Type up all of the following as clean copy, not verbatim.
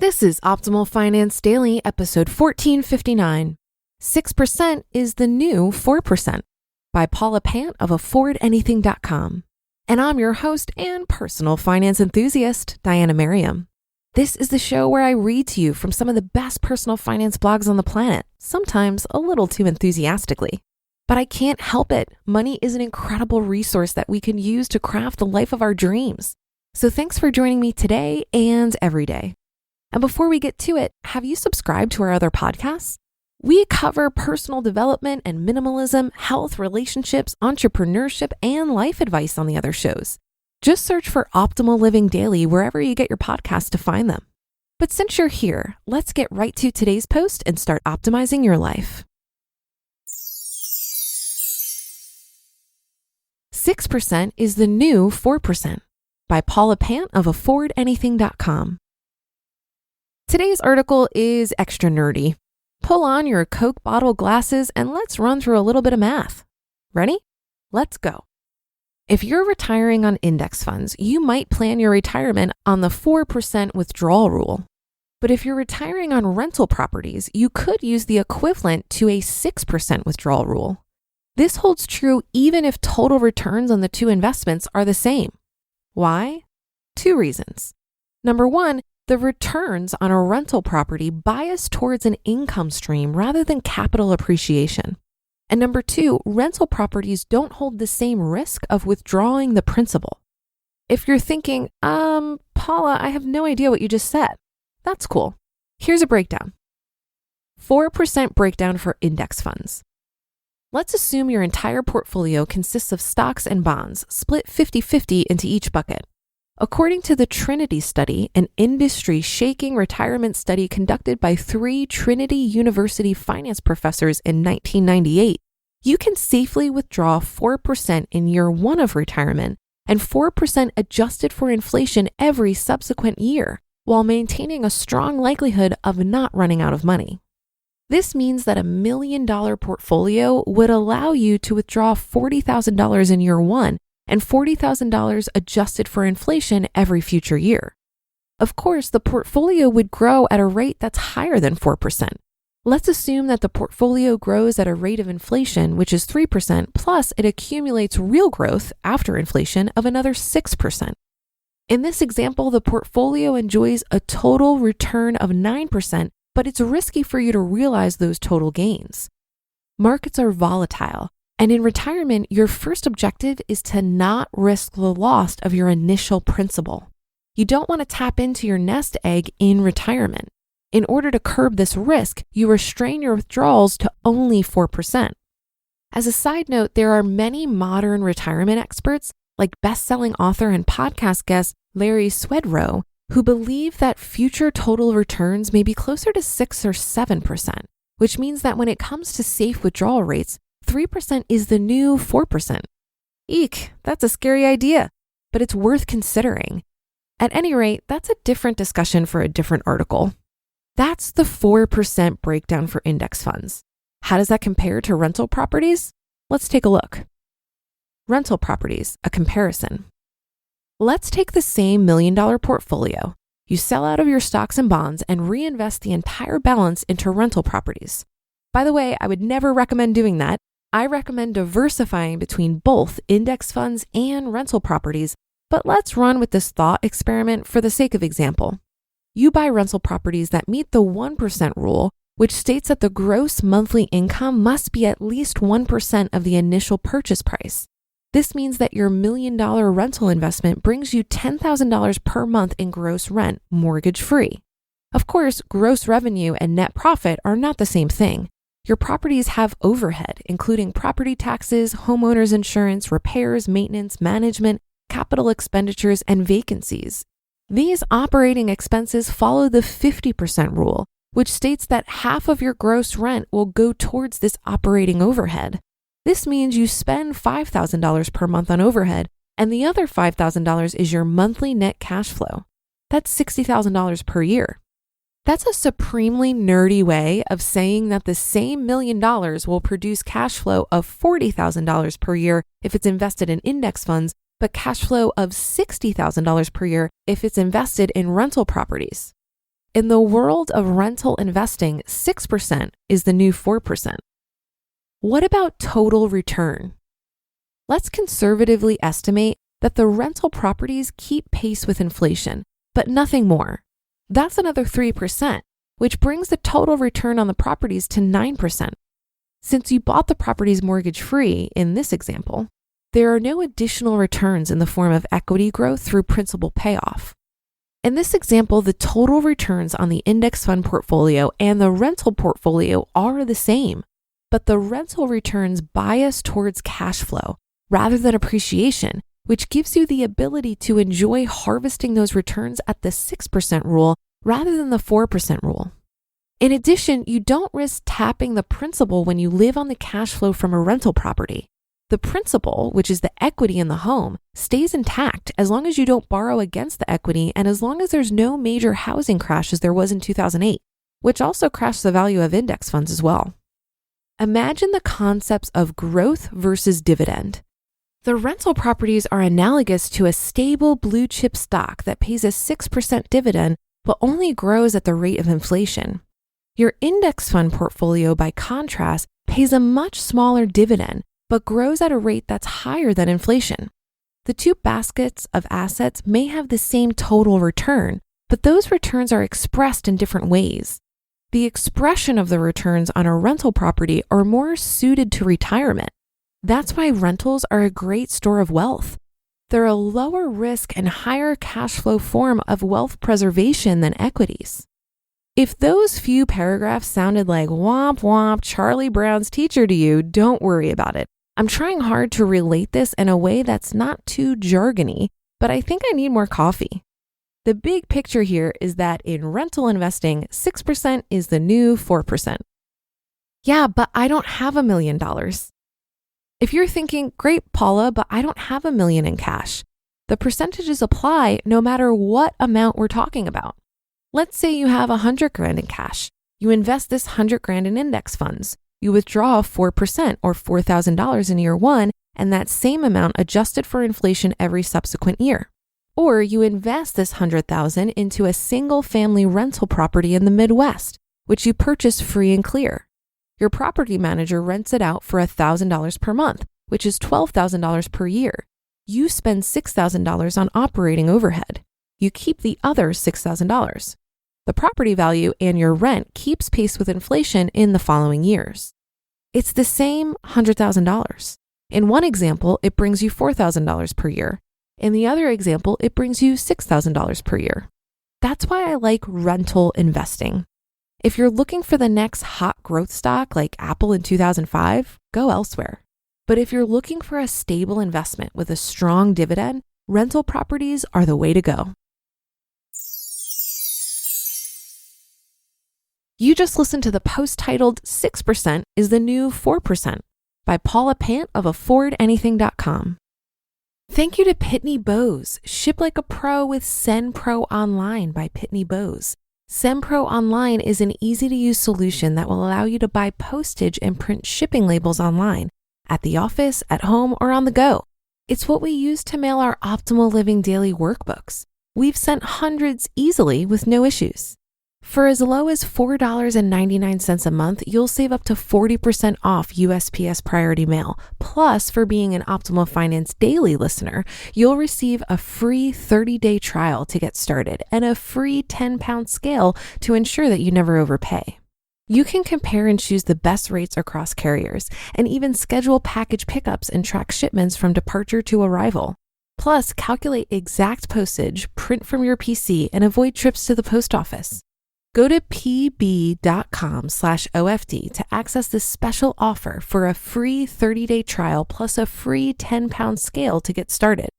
This is Optimal Finance Daily, episode 1459. 6% is the new 4% by Paula Pant of AffordAnything.com. And I'm your host and personal finance enthusiast, Diana Merriam. This is the show where I read to you from some of the best personal finance blogs on the planet, sometimes a little too enthusiastically. But I can't help it. Money is an incredible resource that we can use to craft the life of our dreams. So thanks for joining me today and every day. And before we get to it, have you subscribed to our other podcasts? We cover personal development and minimalism, health, relationships, entrepreneurship, and life advice on the other shows. Just search for Optimal Living Daily wherever you get your podcasts to find them. But since you're here, let's get right to today's post and start optimizing your life. 6% is the new 4% by Paula Pant of AffordAnything.com. Today's article is extra nerdy. Pull on your Coke bottle glasses and let's run through a little bit of math. Ready? Let's go. If you're retiring on index funds, you might plan your retirement on the 4% withdrawal rule. But if you're retiring on rental properties, you could use the equivalent to a 6% withdrawal rule. This holds true even if total returns on the two investments are the same. Why? Two reasons. Number one, the returns on a rental property bias towards an income stream rather than capital appreciation. And number two, rental properties don't hold the same risk of withdrawing the principal. If you're thinking, Paula, I have no idea what you just said. That's cool. Here's a breakdown. 4% breakdown for index funds. Let's assume your entire portfolio consists of stocks and bonds, split 50-50 into each bucket. According to the Trinity study, an industry-shaking retirement study conducted by 3 Trinity University finance professors in 1998, you can safely withdraw 4% in year 1 of retirement and 4% adjusted for inflation every subsequent year, while maintaining a strong likelihood of not running out of money. This means that $1 million portfolio would allow you to withdraw $40,000 in year 1 and $40,000 adjusted for inflation every future year. Of course, the portfolio would grow at a rate that's higher than 4%. Let's assume that the portfolio grows at a rate of inflation, which is 3%, plus it accumulates real growth after inflation of another 6%. In this example, the portfolio enjoys a total return of 9%, but it's risky for you to realize those total gains. Markets are volatile. And in retirement, your first objective is to not risk the loss of your initial principal. You don't want to tap into your nest egg in retirement. In order to curb this risk, you restrain your withdrawals to only 4%. As a side note, there are many modern retirement experts, like best-selling author and podcast guest Larry Swedroe, who believe that future total returns may be closer to 6 or 7%, which means that when it comes to safe withdrawal rates, 3% is the new 4%. Eek, that's a scary idea, but it's worth considering. At any rate, that's a different discussion for a different article. That's the 4% breakdown for index funds. How does that compare to rental properties? Let's take a look. Rental properties, a comparison. Let's take the same $1 million portfolio. You sell out of your stocks and bonds and reinvest the entire balance into rental properties. By the way, I would never recommend doing that. I recommend diversifying between both index funds and rental properties, but let's run with this thought experiment for the sake of example. You buy rental properties that meet the 1% rule, which states that the gross monthly income must be at least 1% of the initial purchase price. This means that your $1 million rental investment brings you $10,000 per month in gross rent, mortgage-free. Of course, gross revenue and net profit are not the same thing. Your properties have overhead, including property taxes, homeowners insurance, repairs, maintenance, management, capital expenditures, and vacancies. These operating expenses follow the 50% rule, which states that half of your gross rent will go towards this operating overhead. This means you spend $5,000 per month on overhead, and the other $5,000 is your monthly net cash flow. That's $60,000 per year. That's a supremely nerdy way of saying that the same $1 million will produce cash flow of $40,000 per year if it's invested in index funds, but cash flow of $60,000 per year if it's invested in rental properties. In the world of rental investing, 6% is the new 4%. What about total return? Let's conservatively estimate that the rental properties keep pace with inflation, but nothing more. That's another 3%, which brings the total return on the properties to 9%. Since you bought the properties mortgage-free in this example, there are no additional returns in the form of equity growth through principal payoff. In this example, the total returns on the index fund portfolio and the rental portfolio are the same, but the rental returns bias towards cash flow rather than appreciation, which gives you the ability to enjoy harvesting those returns at the 6% rule rather than the 4% rule. In addition, you don't risk tapping the principal when you live on the cash flow from a rental property. The principal, which is the equity in the home, stays intact as long as you don't borrow against the equity and as long as there's no major housing crash as there was in 2008, which also crashed the value of index funds as well. Imagine the concepts of growth versus dividend. The rental properties are analogous to a stable blue chip stock that pays a 6% dividend but only grows at the rate of inflation. Your index fund portfolio, by contrast, pays a much smaller dividend but grows at a rate that's higher than inflation. The two baskets of assets may have the same total return, but those returns are expressed in different ways. The expression of the returns on a rental property are more suited to retirement. That's why rentals are a great store of wealth. They're a lower risk and higher cash flow form of wealth preservation than equities. If those few paragraphs sounded like womp womp Charlie Brown's teacher to you, don't worry about it. I'm trying hard to relate this in a way that's not too jargony, but I think I need more coffee. The big picture here is that in rental investing, 6% is the new 4%. Yeah, but I don't have $1 million. If you're thinking, great, Paula, but I don't have $1 million in cash, the percentages apply no matter what amount we're talking about. Let's say you have $100,000 in cash. You invest this $100,000 in index funds. You withdraw 4% or $4,000 in year one, and that same amount adjusted for inflation every subsequent year. Or you invest this $100,000 into a single family rental property in the Midwest, which you purchase free and clear. Your property manager rents it out for $1,000 per month, which is $12,000 per year. You spend $6,000 on operating overhead. You keep the other $6,000. The property value and your rent keeps pace with inflation in the following years. It's the same $100,000. In one example, it brings you $4,000 per year. In the other example, it brings you $6,000 per year. That's why I like rental investing. If you're looking for the next hot growth stock like Apple in 2005, go elsewhere. But if you're looking for a stable investment with a strong dividend, rental properties are the way to go. You just listened to the post titled 6% is the new 4% by Paula Pant of AffordAnything.com. Thank you to Pitney Bowes. Ship like a pro with SendPro Online by Pitney Bowes. SendPro Online is an easy-to-use solution that will allow you to buy postage and print shipping labels online, at the office, at home, or on the go. It's what we use to mail our Optimal Living Daily workbooks. We've sent hundreds easily with no issues. For as low as $4.99 a month, you'll save up to 40% off USPS Priority Mail. Plus, for being an Optimal Finance Daily listener, you'll receive a free 30-day trial to get started and a free 10-pound scale to ensure that you never overpay. You can compare and choose the best rates across carriers and even schedule package pickups and track shipments from departure to arrival. Plus, calculate exact postage, print from your PC, and avoid trips to the post office. Go to pb.com/OFD to access this special offer for a free 30-day trial plus a free 10-pound scale to get started.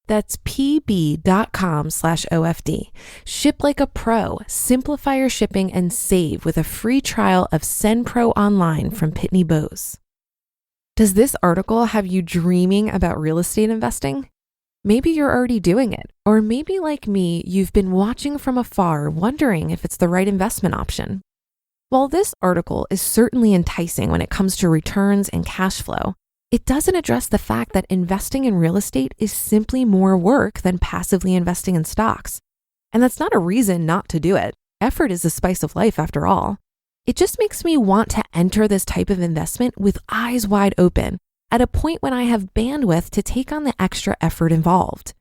That's pb.com/OFD. Ship like a pro, simplify your shipping, and save with a free trial of SendPro Online from Pitney Bowes. Does this article have you dreaming about real estate investing? Maybe you're already doing it, or maybe like me, you've been watching from afar, wondering if it's the right investment option. While this article is certainly enticing when it comes to returns and cash flow, it doesn't address the fact that investing in real estate is simply more work than passively investing in stocks. And that's not a reason not to do it. effort is the spice of life after all. It just makes me want to enter this type of investment with eyes wide open at a point when I have bandwidth to take on the extra effort involved.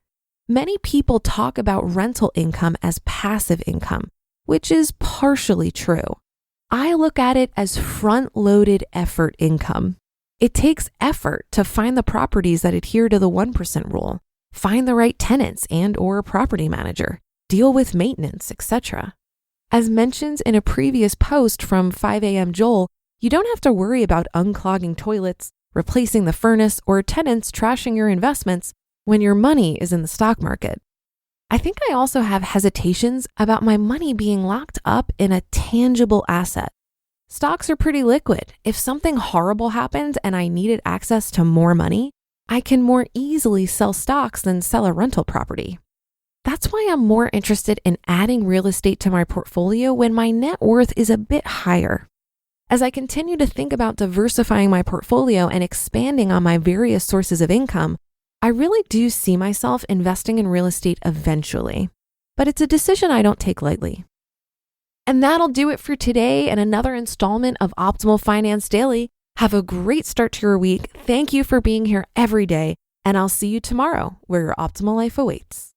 Many people talk about rental income as passive income, which is partially true. I look at it as front-loaded effort income. It takes effort to find the properties that adhere to the 1% rule, find the right tenants and/or property manager, deal with maintenance, etc. As mentioned in a previous post from 5 a.m. Joel, you don't have to worry about unclogging toilets, replacing the furnace, or tenants trashing your investments when your money is in the stock market. I think I also have hesitations about my money being locked up in a tangible asset. Stocks are pretty liquid. If something horrible happened and I needed access to more money, I can more easily sell stocks than sell a rental property. That's why I'm more interested in adding real estate to my portfolio when my net worth is a bit higher. As I continue to think about diversifying my portfolio and expanding on my various sources of income, I really do see myself investing in real estate eventually, but it's a decision I don't take lightly. And that'll do it for today and another installment of Optimal Finance Daily. Have a great start to your week. Thank you for being here every day, and I'll see you tomorrow where your optimal life awaits.